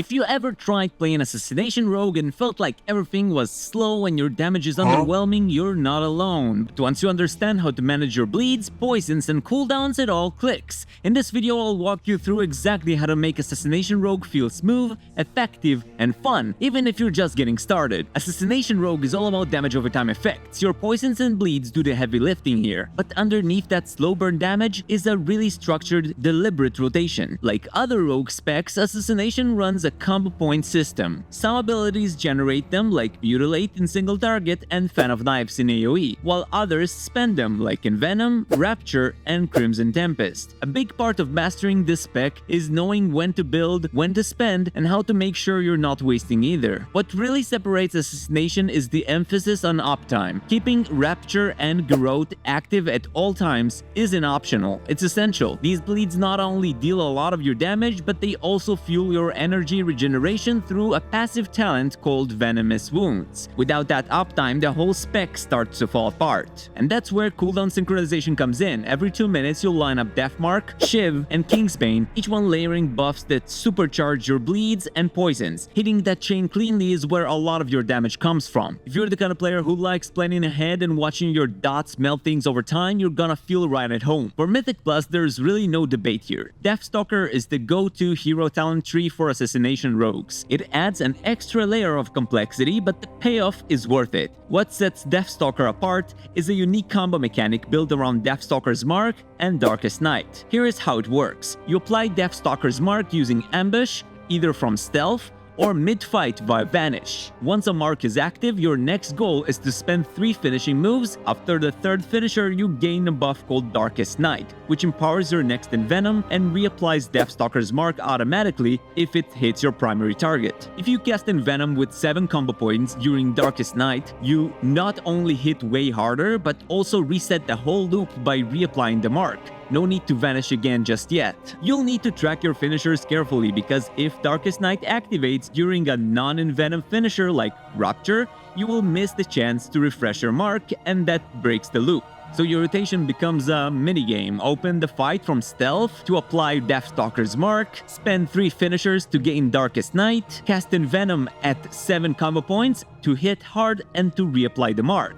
If you ever tried playing Assassination Rogue and felt like everything was slow and your damage is underwhelming, you're not alone. But once you understand how to manage your bleeds, poisons, and cooldowns, it all clicks. In this video, I'll walk you through exactly how to make Assassination Rogue feel smooth, effective, and fun, even if you're just getting started. Assassination Rogue is all about damage over time effects. Your poisons and bleeds do the heavy lifting here. But underneath that slow burn damage is a really structured, deliberate rotation. Like other rogue specs, Assassination runs a combo point system. Some abilities generate them, like Mutilate in single target and Fan of Knives in AoE, while others spend them, like Envenom, Rupture, and Crimson Tempest. A big part of mastering this spec is knowing when to build, when to spend, and how to make sure you're not wasting either. What really separates Assassination is the emphasis on uptime. Keeping Rupture and Garrote active at all times isn't optional, it's essential. These bleeds not only deal a lot of your damage, but they also fuel your energy regeneration through a passive talent called Venomous Wounds. Without that uptime, the whole spec starts to fall apart. And that's where cooldown synchronization comes in. Every 2 minutes you'll line up Deathmark, Shiv, and Kingsbane, each one layering buffs that supercharge your bleeds and poisons. Hitting that chain cleanly is where a lot of your damage comes from. If you're the kind of player who likes planning ahead and watching your dots melt things over time, you're gonna feel right at home. For Mythic Plus, there's really no debate here. Deathstalker is the go-to hero talent tree for Assassination Rogues. It adds an extra layer of complexity, but the payoff is worth it. What sets Deathstalker apart is a unique combo mechanic built around Deathstalker's Mark and Darkest Night. Here is how it works. You apply Deathstalker's Mark using Ambush, either from stealth or mid-fight via Vanish. Once a mark is active, your next goal is to spend 3 finishing moves. After the 3rd finisher, you gain a buff called Darkest Night, which empowers your next Envenom and reapplies Deathstalker's Mark automatically if it hits your primary target. If you cast Envenom with 7 combo points during Darkest Night, you not only hit way harder, but also reset the whole loop by reapplying the mark. No need to vanish again just yet. You'll need to track your finishers carefully because if Darkest Night activates during a non-Envenom finisher like Rupture, you will miss the chance to refresh your mark and that breaks the loop. So your rotation becomes a minigame. Open the fight from stealth to apply Deathstalker's Mark, spend 3 finishers to gain Darkest Night, cast Envenom at 7 combo points to hit hard and to reapply the mark.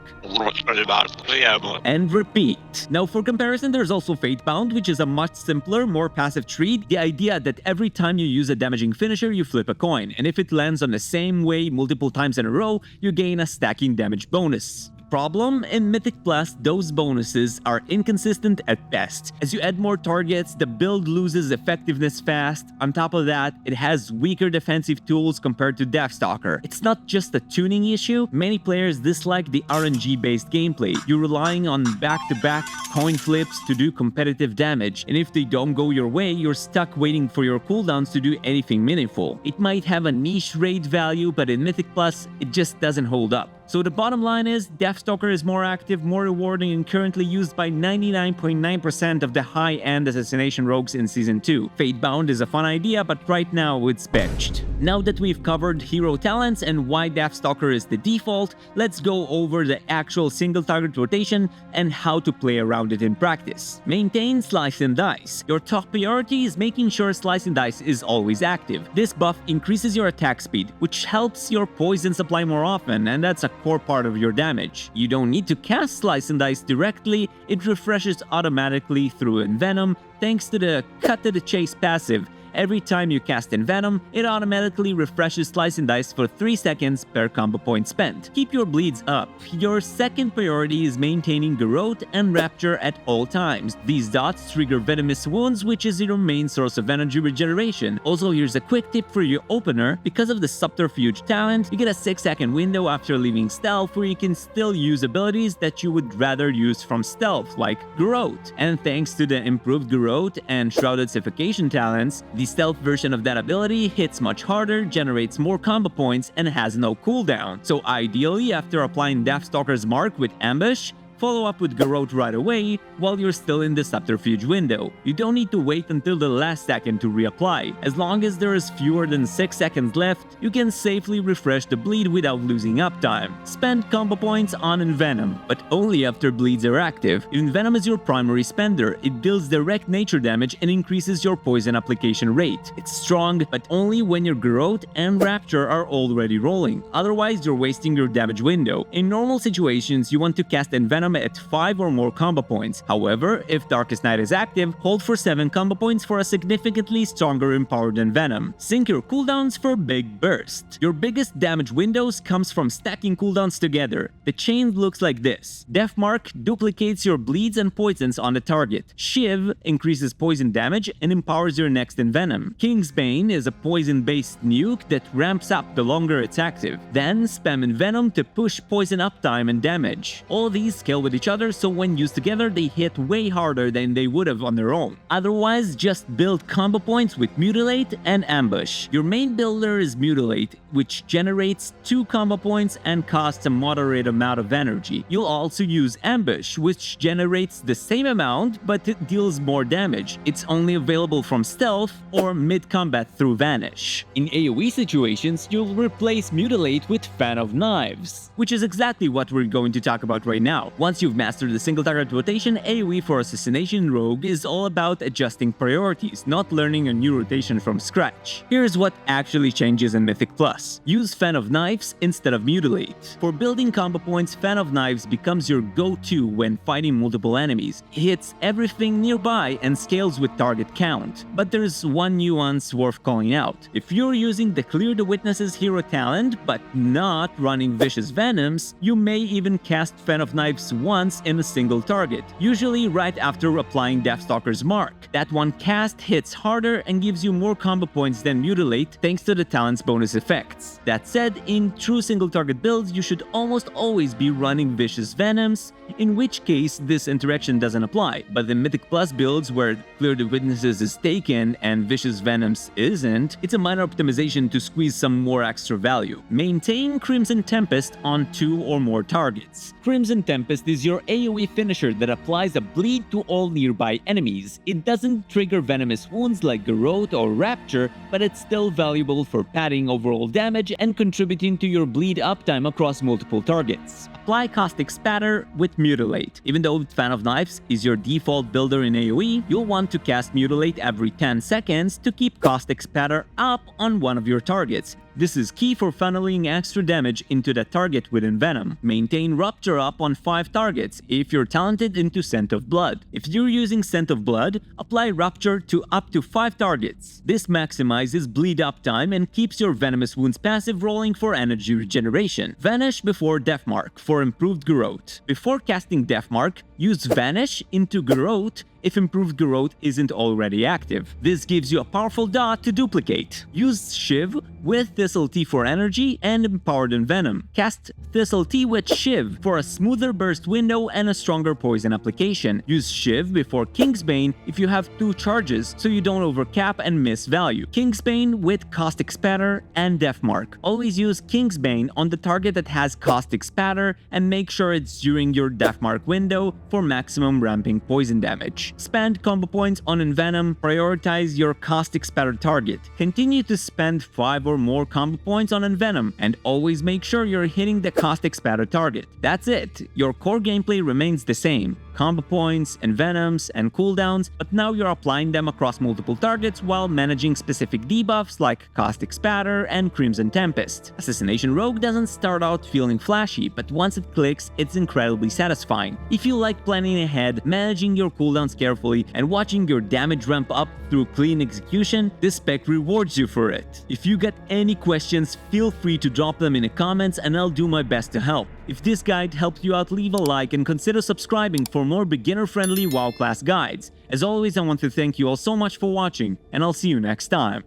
And repeat. Now for comparison, there's also Fatebound, which is a much simpler, more passive tree. The idea that every time you use a damaging finisher, you flip a coin, and if it lands on the same way multiple times in a row, you gain a stacking damage bonus. Problem? In Mythic Plus, those bonuses are inconsistent at best. As you add more targets, the build loses effectiveness fast. On top of that, it has weaker defensive tools compared to Deathstalker. It's not just a tuning issue. Many players dislike the RNG-based gameplay. You're relying on back-to-back coin flips to do competitive damage, and if they don't go your way, you're stuck waiting for your cooldowns to do anything meaningful. It might have a niche raid value, but in Mythic Plus, it just doesn't hold up. So the bottom line is, Deathstalker is more active, more rewarding, and currently used by 99.9% of the high-end Assassination Rogues in Season 2. Fatebound is a fun idea, but right now it's benched. Now that we've covered hero talents and why Deathstalker is the default, let's go over the actual single-target rotation and how to play around it in practice. Maintain Slice and Dice. Your top priority is making sure Slice and Dice is always active. This buff increases your attack speed, which helps your poison supply more often, and that's a core part of your damage. You don't need to cast Slice and Dice directly, it refreshes automatically through Envenom thanks to the Cut to the Chase passive. Every time you cast Envenom, it automatically refreshes Slice and Dice for 3 seconds per combo point spent. Keep your bleeds up. Your second priority is maintaining Garrote and Rupture at all times. These dots trigger Venomous Wounds, which is your main source of energy regeneration. Also, here's a quick tip for your opener. Because of the Subterfuge talent, you get a 6-second window after leaving stealth where you can still use abilities that you would rather use from stealth, like Garrote. And thanks to the improved Garrote and Shrouded Suffocation talents, the stealth version of that ability hits much harder, generates more combo points, and has no cooldown. So ideally, after applying Deathstalker's Mark with Ambush, follow up with Garrote right away while you're still in the subterfuge window. You don't need to wait until the last second to reapply. As long as there is fewer than 6 seconds left, you can safely refresh the bleed without losing uptime. Spend combo points on Envenom, but only after bleeds are active. If Envenom is your primary spender, it deals direct nature damage and increases your poison application rate. It's strong, but only when your Garrote and Rapture are already rolling. Otherwise, you're wasting your damage window. In normal situations, you want to cast Envenom at 5 or more combo points. However, if Darkest Night is active, hold for 7 combo points for a significantly stronger empowered Envenom. Sync your cooldowns for big burst. Your biggest damage windows comes from stacking cooldowns together. The chain looks like this. Deathmark duplicates your bleeds and poisons on the target. Shiv increases poison damage and empowers your next Envenom. Kingsbane is a poison-based nuke that ramps up the longer it's active. Then spam Envenom to push poison uptime and damage. All these scale with each other, so when used together they hit way harder than they would have on their own. Otherwise, just build combo points with Mutilate and Ambush. Your main builder is Mutilate, which generates 2 combo points and costs a moderate amount of energy. You'll also use Ambush, which generates the same amount but it deals more damage. It's only available from stealth or mid-combat through Vanish. In AoE situations, you'll replace Mutilate with Fan of Knives, which is exactly what we're going to talk about right now. Once you've mastered the single target rotation, AoE for Assassination Rogue is all about adjusting priorities, not learning a new rotation from scratch. Here's what actually changes in Mythic Plus. Use Fan of Knives instead of Mutilate. For building combo points, Fan of Knives becomes your go-to when fighting multiple enemies. It hits everything nearby and scales with target count. But there's one nuance worth calling out. If you're using the Clear the Witness's hero talent but not running Vicious Venoms, you may even cast Fan of Knives once in a single target, usually right after applying Deathstalker's mark. That one cast hits harder and gives you more combo points than Mutilate thanks to the talent's bonus effects. That said, in true single target builds, you should almost always be running Vicious Venoms, in which case this interaction doesn't apply. But in Mythic Plus builds where Clear the Witnesses is taken and Vicious Venoms isn't, it's a minor optimization to squeeze some more extra value. Maintain Crimson Tempest on 2 or more targets. Crimson Tempest is your AoE finisher that applies a bleed to all nearby enemies. It doesn't trigger venomous wounds like Garrote or Rapture, but it's still valuable for padding overall damage and contributing to your bleed uptime across multiple targets. Apply Caustic Spatter with Mutilate. Even though Fan of Knives is your default builder in AoE, you'll want to cast Mutilate every 10 seconds to keep Caustic Spatter up on one of your targets. This is key for funneling extra damage into the target with Envenom. Maintain Rupture up on 5 targets if you're talented into Scent of Blood. If you're using Scent of Blood, apply Rupture to up to 5 targets. This maximizes bleed uptime and keeps your Venomous Wounds passive rolling for energy regeneration. Vanish before Deathmark for improved Garrote. Before casting Deathmark, use Vanish into Garrote if improved Garrote isn't already active. This gives you a powerful dot to duplicate. Use Shiv with Thistle Tea for energy and empowered Envenom. Cast Thistle Tea with Shiv for a smoother burst window and a stronger poison application. Use Shiv before Kingsbane if you have 2 charges so you don't overcap and miss value. Kingsbane with Caustic Spatter and Deathmark. Always use Kingsbane on the target that has Caustic Spatter and make sure it's during your Deathmark window for maximum ramping poison damage. Spend combo points on Envenom, prioritize your Caustic Spatter target. Continue to spend 5 or more combo points on Envenom, and always make sure you're hitting the Caustic Spatter target. That's it, your core gameplay remains the same. Combo points, Envenoms, and cooldowns, but now you're applying them across multiple targets while managing specific debuffs like Caustic Spatter and Crimson Tempest. Assassination Rogue doesn't start out feeling flashy, but once it clicks, it's incredibly satisfying. If you like planning ahead, managing your cooldowns carefully, and watching your damage ramp up through clean execution, this spec rewards you for it. If you got any questions, feel free to drop them in the comments and I'll do my best to help. If this guide helped you out, leave a like and consider subscribing for more beginner-friendly WoW class guides. As always, I want to thank you all so much for watching, and I'll see you next time.